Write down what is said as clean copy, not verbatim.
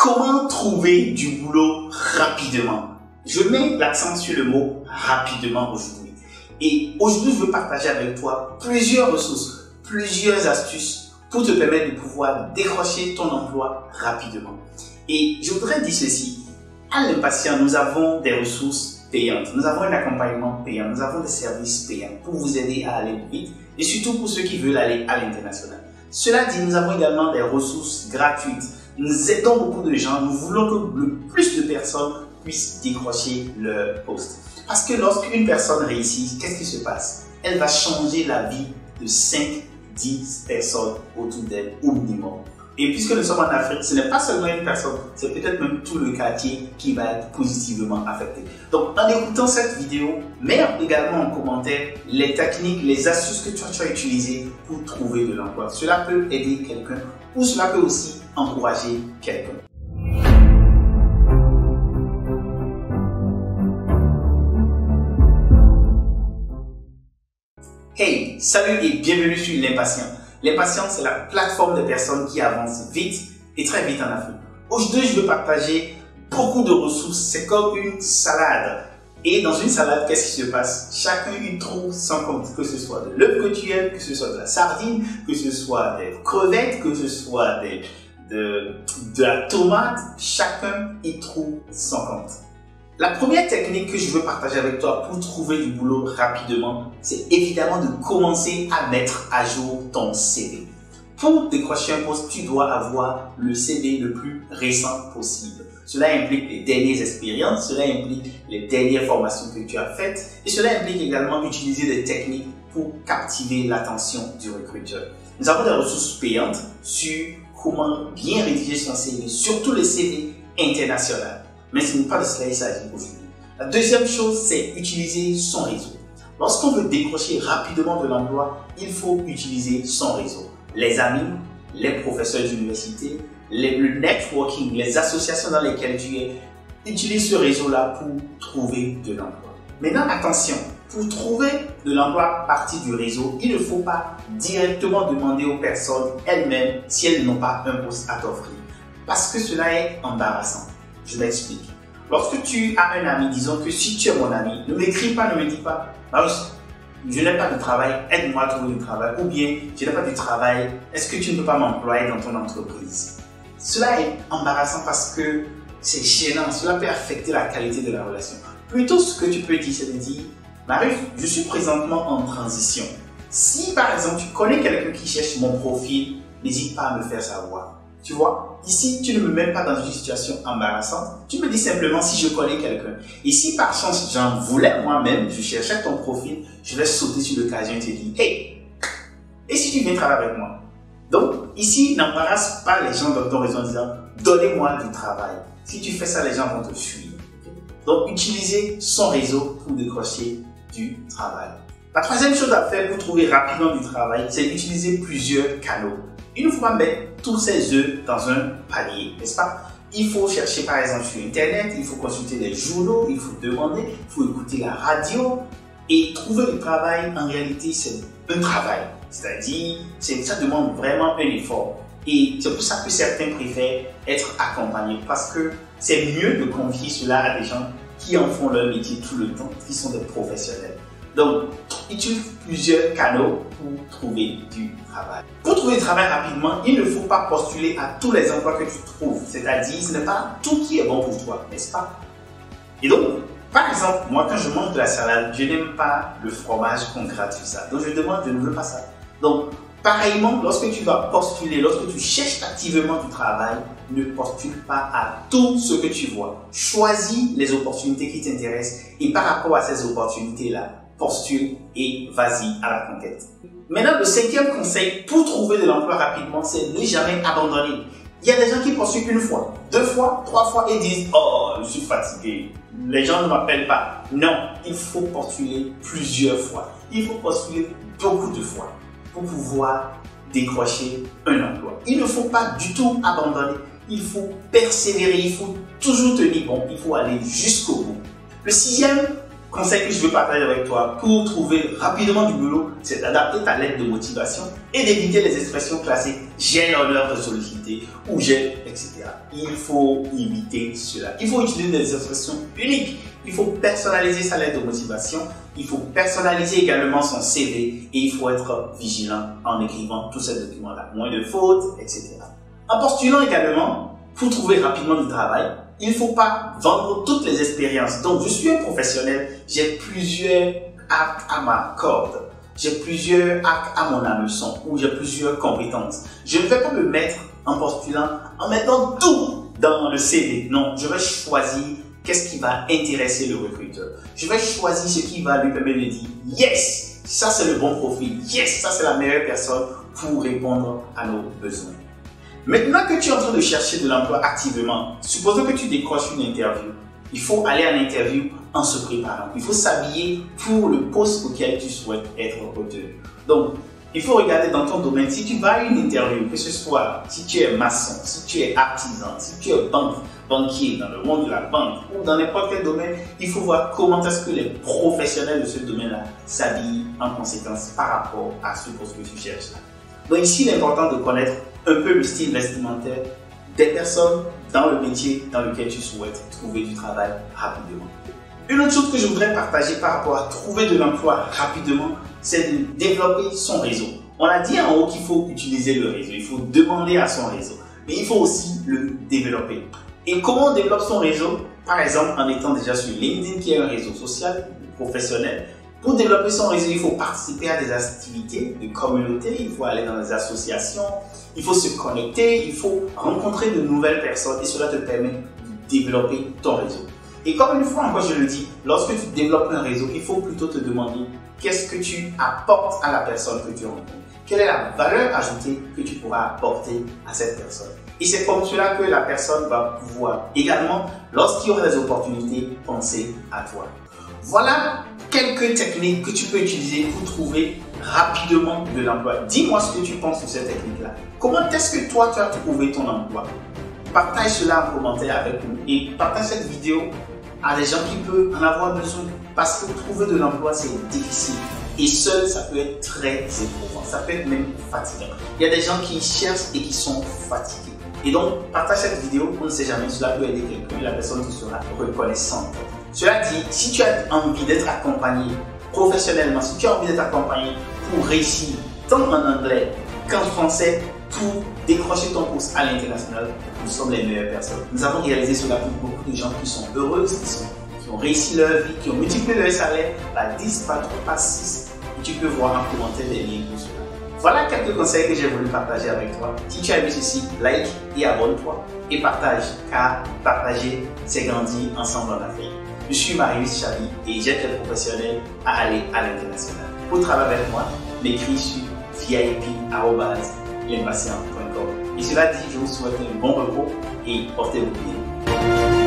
Comment trouver du boulot rapidement? Je mets l'accent sur le mot rapidement aujourd'hui. Et aujourd'hui, je veux partager avec toi plusieurs ressources, plusieurs astuces pour te permettre de pouvoir décrocher ton emploi rapidement. Et je voudrais dire ceci, à l'Impatient, nous avons des ressources payantes, nous avons un accompagnement payant, nous avons des services payants pour vous aider à aller vite et surtout pour ceux qui veulent aller à l'international. Cela dit, nous avons également des ressources gratuites. Nous aidons beaucoup de gens, nous voulons que le plus de personnes puissent décrocher leur poste. Parce que lorsqu'une personne réussit, qu'est-ce qui se passe? Elle va changer la vie de 5-10 personnes autour d'elle au minimum. Et puisque nous sommes en Afrique, ce n'est pas seulement une personne, c'est peut-être même tout le quartier qui va être positivement affecté. Donc en écoutant cette vidéo, mets également en commentaire les techniques, les astuces que tu as utilisées pour trouver de l'emploi. Cela peut aider quelqu'un ou cela peut aussi encourager quelqu'un. Hey, salut et bienvenue sur l'Impatient. L'Impatient, c'est la plateforme de personnes qui avancent vite et très vite en Afrique. Aujourd'hui, je veux partager beaucoup de ressources. C'est comme une salade. Et dans une salade, qu'est-ce qui se passe? Chacun y trouve son compte, que ce soit de l'œuf que tu aimes, que ce soit de la sardine, que ce soit des crevettes, que ce soit de la tomate. Chacun y trouve son compte. La première technique que je veux partager avec toi pour trouver du boulot rapidement, c'est évidemment de commencer à mettre à jour ton CV. Pour décrocher un poste, tu dois avoir le CV le plus récent possible. Cela implique les dernières expériences, cela implique les dernières formations que tu as faites et cela implique également utiliser des techniques pour captiver l'attention du recruteur. Nous avons des ressources payantes sur comment bien rédiger son CV, surtout les CV internationaux. Mais ce n'est pas de cela qu'il s'agit aujourd'hui. La deuxième chose, c'est utiliser son réseau. Lorsqu'on veut décrocher rapidement de l'emploi, il faut utiliser son réseau. Les amis, les professeurs d'université, le networking, les associations dans lesquelles tu es, utilise ce réseau-là pour trouver de l'emploi. Maintenant, attention, pour trouver de l'emploi à partir du réseau, il ne faut pas directement demander aux personnes elles-mêmes si elles n'ont pas un poste à t'offrir. Parce que cela est embarrassant. Je m'explique. Lorsque tu as un ami, disons que si tu es mon ami, ne m'écris pas, ne me dis pas, Marius, je n'ai pas de travail, aide-moi à trouver du travail. Ou bien, je n'ai pas de travail, est-ce que tu ne peux pas m'employer dans ton entreprise? Cela est embarrassant parce que c'est gênant, cela peut affecter la qualité de la relation. Plutôt, ce que tu peux dire, c'est de dire, Marius, je suis présentement en transition. Si par exemple, tu connais quelqu'un qui cherche mon profil, n'hésite pas à me faire savoir. Tu vois, ici, tu ne me mets pas dans une situation embarrassante. Tu me dis simplement si je connais quelqu'un. Et si par chance, j'en voulais moi-même, je cherchais ton profil, je vais sauter sur l'occasion et te dire, hey, et si tu viens travailler avec moi? Donc, ici, n'embarrasse pas les gens dans ton réseau en disant, donnez-moi du travail. Si tu fais ça, les gens vont te fuir. Donc, utilisez son réseau pour décrocher du travail. La troisième chose à faire pour trouver rapidement du travail, c'est d'utiliser plusieurs canaux. Il ne faut pas mettre tous ses œufs dans un panier, n'est-ce pas? Il faut chercher par exemple sur Internet, il faut consulter les journaux, il faut demander, il faut écouter la radio. Et trouver du travail, en réalité, c'est un travail. C'est-à-dire, ça demande vraiment un effort. Et c'est pour ça que certains préfèrent être accompagnés parce que c'est mieux de confier cela à des gens qui en font leur métier tout le temps, qui sont des professionnels. Donc, utilise plusieurs canaux pour trouver du travail. Pour trouver du travail rapidement, il ne faut pas postuler à tous les emplois que tu trouves. C'est-à-dire, ce n'est pas tout qui est bon pour toi, n'est-ce pas? Et donc, par exemple, moi, quand je mange de la salade, je n'aime pas le fromage qu'on gratte sur ça. Donc, je demande, je ne veux pas ça. Donc, pareillement, lorsque tu vas postuler, lorsque tu cherches activement du travail, ne postule pas à tout ce que tu vois. Choisis les opportunités qui t'intéressent et par rapport à ces opportunités-là, postule et vas-y à la conquête. Maintenant, le cinquième conseil pour trouver de l'emploi rapidement, c'est ne jamais abandonner. Il y a des gens qui postulent une fois, 2 fois, 3 fois et disent « Oh, je suis fatigué, les gens ne m'appellent pas ». Non, il faut postuler plusieurs fois. Il faut postuler beaucoup de fois pour pouvoir décrocher un emploi. Il ne faut pas du tout abandonner. Il faut persévérer, il faut toujours tenir bon, il faut aller jusqu'au bout. Le sixième conseil que je veux partager avec toi pour trouver rapidement du boulot, c'est d'adapter ta lettre de motivation et d'éviter les expressions classiques « j'ai l'honneur de solliciter » ou « j'ai etc. Il faut imiter cela. Il faut utiliser des expressions uniques. Il faut personnaliser sa lettre de motivation. Il faut personnaliser également son CV et il faut être vigilant en écrivant tous ces documents-là. Moins de fautes, etc. En postulant également, pour trouver rapidement du travail, il ne faut pas vendre toutes les expériences. Donc, je suis un professionnel, j'ai plusieurs arcs à ma corde. J'ai plusieurs arcs à mon hameçon ou j'ai plusieurs compétences. Je ne vais pas me mettre en postulant en mettant tout dans le CV. Non, je vais choisir qu'est-ce qui va intéresser le recruteur. Je vais choisir ce qui va lui permettre de dire « Yes, ça c'est le bon profil. Yes, ça c'est la meilleure personne pour répondre à nos besoins. » Maintenant que tu es en train de chercher de l'emploi activement, supposons que tu décroches une interview. Il faut aller à l'interview en se préparant. Il faut s'habiller pour le poste auquel tu souhaites être retenu. Donc, il faut regarder dans ton domaine. Si tu vas à une interview, que ce soit si tu es maçon, si tu es artisan, si tu es banquier dans le monde de la banque ou dans n'importe quel domaine, il faut voir comment est-ce que les professionnels de ce domaine-là s'habillent en conséquence par rapport à ce poste que tu cherches là. Donc ici, il est important de connaître un peu le style vestimentaire des personnes dans le métier dans lequel tu souhaites trouver du travail rapidement. Une autre chose que je voudrais partager par rapport à trouver de l'emploi rapidement, c'est de développer son réseau. On a dit en haut qu'il faut utiliser le réseau, il faut demander à son réseau, mais il faut aussi le développer. Et comment on développe son réseau? Par exemple, en étant déjà sur LinkedIn, qui est un réseau social, professionnel. Pour développer son réseau, il faut participer à des activités de communauté, il faut aller dans des associations, il faut se connecter, il faut rencontrer de nouvelles personnes et cela te permet de développer ton réseau. Et comme une fois encore je le dis, lorsque tu développes un réseau, il faut plutôt te demander qu'est-ce que tu apportes à la personne que tu rencontres. Quelle est la valeur ajoutée que tu pourras apporter à cette personne. Et c'est comme cela que la personne va pouvoir également, lorsqu'il y aura des opportunités, penser à toi. Voilà quelques techniques que tu peux utiliser pour trouver rapidement de l'emploi. Dis-moi ce que tu penses de ces techniques-là. Comment est-ce que toi, tu as trouvé ton emploi? Partage cela en commentaire avec nous et partage cette vidéo à des gens qui peuvent en avoir besoin. Parce que trouver de l'emploi, c'est difficile. Et seul, ça peut être très éprouvant. Ça peut être même fatigant. Il y a des gens qui cherchent et qui sont fatigués. Et donc, partage cette vidéo, on ne sait jamais, cela peut aider quelqu'un, la personne qui sera reconnaissante. Cela dit, si tu as envie d'être accompagné professionnellement, si tu as envie d'être accompagné pour réussir tant en anglais qu'en français, pour décrocher ton poste à l'international, nous sommes les meilleures personnes. Nous avons réalisé cela pour beaucoup de gens qui sont heureuses, qui ont réussi leur vie, qui ont multiplié leur salaire par 10, par 3, par 6. Et tu peux voir en commentaire des liens pour cela. Voilà quelques conseils que j'ai voulu partager avec toi. Si tu as aimé ceci, like et abonne-toi et partage, car partager, c'est grandir ensemble en Afrique. Je suis Marius Chabi et j'aide les professionnels à aller à l'international. Pour travailler avec moi, m'écris sur vip@l'impatient.com. Et cela dit, je vous souhaite un bon repos et portez-vous bien.